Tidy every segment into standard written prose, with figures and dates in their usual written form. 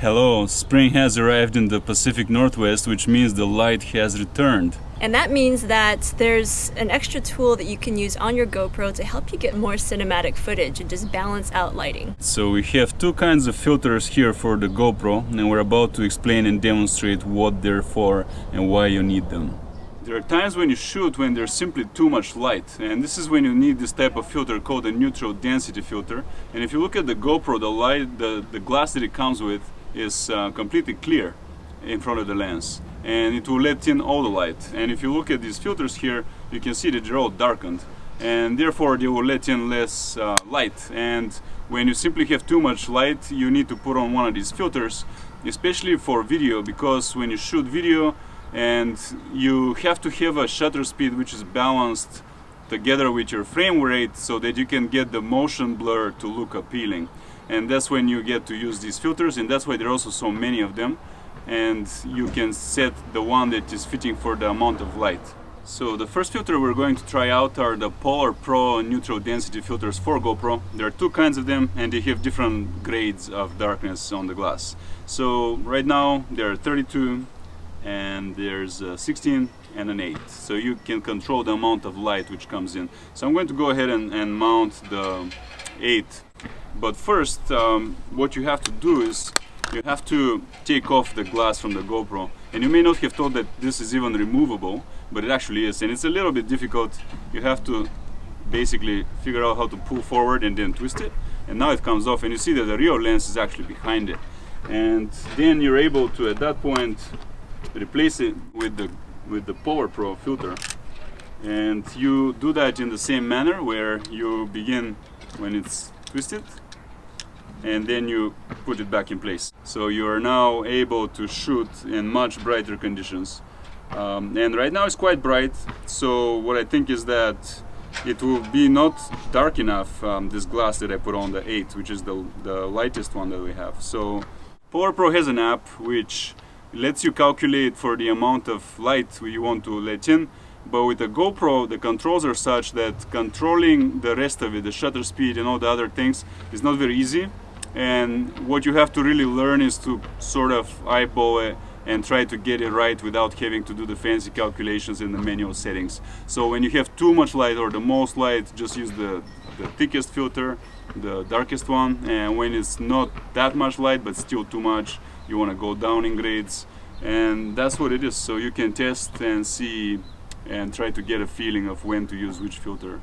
Hello, spring has arrived in the Pacific Northwest, which means the light has returned. And that means that there's an extra tool that you can use on your GoPro to help you get more cinematic footage and just balance out lighting. So we have two kinds of filters here for the GoPro, and we're about to explain and demonstrate what they're for and why you need them. There are times when you shoot when there's simply too much light, and this is when you need this type of filter called a neutral density filter. And if you look at the GoPro, the glass that it comes with is completely clear in front of the lens, and it will let in all the light. And if you look at these filters here, you can see that they're all darkened, and therefore they will let in less light. And when you simply have too much light, you need to put on one of these filters, especially for video, because when you shoot video and you have to have a shutter speed which is balanced together with your frame rate so that you can get the motion blur to look appealing. And that's when you get to use these filters, and that's why there are also so many of them. And you can set the one that is fitting for the amount of light. So the first filter we're going to try out are the PolarPro neutral density filters for GoPro. There are two kinds of them, and they have different grades of darkness on the glass. So right now there are 32, and there's 16 and an 8. So you can control the amount of light which comes in. So I'm going to go ahead and mount the 8. But first, what you have to do is you have to take off the glass from the GoPro. And you may not have thought that this is even removable, but it actually is. And it's a little bit difficult. You have to basically figure out how to pull forward and then twist it. And now it comes off, and you see that the real lens is actually behind it. And then you're able to, at that point, replace it with the PolarPro filter. And you do that in the same manner, where you begin when it's twisted, and then you put it back in place. So you are now able to shoot in much brighter conditions. And right now it's quite bright, so what I think is that it will be not dark enough, this glass that I put on the 8, which is the lightest one that we have. So PolarPro has an app which lets you calculate for the amount of light you want to let in. But with the GoPro, the controls are such that controlling the rest of it, the shutter speed and all the other things, is not very easy. And what you have to really learn is to sort of eyeball it and try to get it right without having to do the fancy calculations in the manual settings. So when you have too much light or the most light, just use the thickest filter, the darkest one. And when it's not that much light but still too much, you want to go down in grades. And that's what it is. So you can test and see and try to get a feeling of when to use which filter.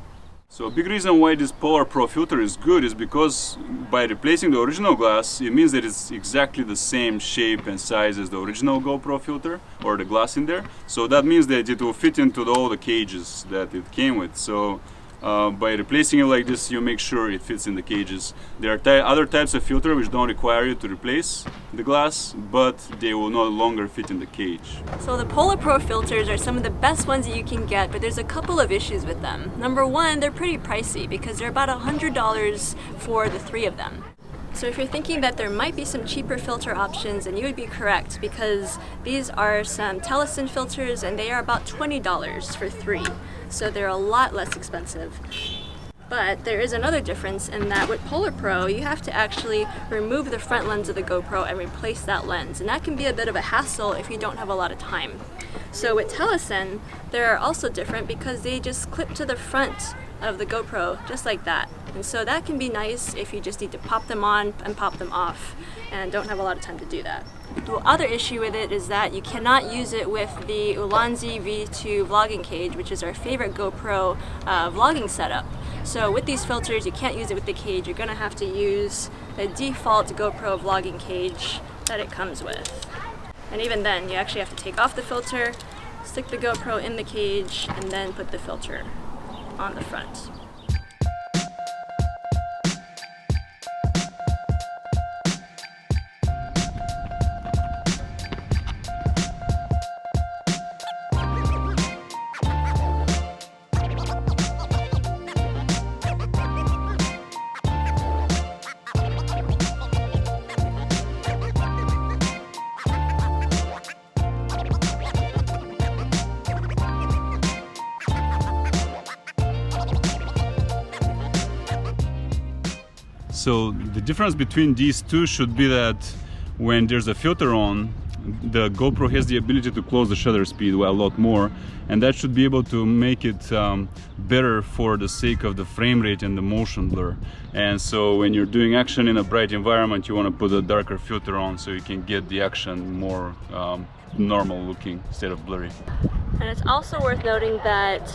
So a big reason why this PolarPro filter is good is because by replacing the original glass, it means that it's exactly the same shape and size as the original GoPro filter, or the glass in there. So that means that it will fit into all the cages that it came with. So by replacing it like this, you make sure it fits in the cages. There are other types of filter which don't require you to replace the glass, but they will no longer fit in the cage. So the PolarPro filters are some of the best ones that you can get, but there's a couple of issues with them. Number one, they're pretty pricey because they're about $100 for the 3 of them. So if you're thinking that there might be some cheaper filter options, then you would be correct, because these are some Telesin filters and they are about $20 for 3. So they're a lot less expensive. But there is another difference in that with PolarPro, you have to actually remove the front lens of the GoPro and replace that lens. And that can be a bit of a hassle if you don't have a lot of time. So with Telesin, they're also different because they just clip to the front of the GoPro just like that. And so that can be nice if you just need to pop them on and pop them off and don't have a lot of time to do that. The other issue with it is that you cannot use it with the Ulanzi V2 vlogging cage, which is our favorite GoPro vlogging setup. So with these filters, you can't use it with the cage. You're going to have to use the default GoPro vlogging cage that it comes with. And even then, you actually have to take off the filter, stick the GoPro in the cage, and then put the filter on the front. So the difference between these two should be that when there's a filter on, the GoPro has the ability to close the shutter speed a lot more, and that should be able to make it better for the sake of the frame rate and the motion blur. And so when you're doing action in a bright environment, you want to put a darker filter on so you can get the action more normal looking instead of blurry. And it's also worth noting that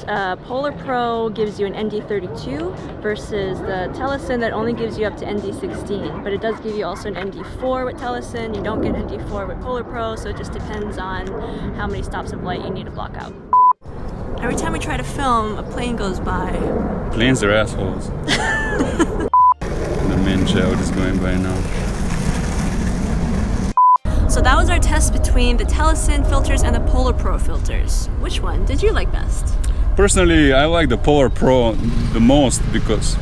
PolarPro gives you an ND32 versus the Telesin that only gives you up to ND16, but it does give you also an ND4 with Telesin. You don't get ND4 with PolarPro, so it just depends on how many stops of light you need to block out. Every time we try to film, a plane goes by. Planes are assholes. The man child is going by now. So that was our test between the Telesin filters and the PolarPro filters. Which one did you like best? Personally, I like the PolarPro the most because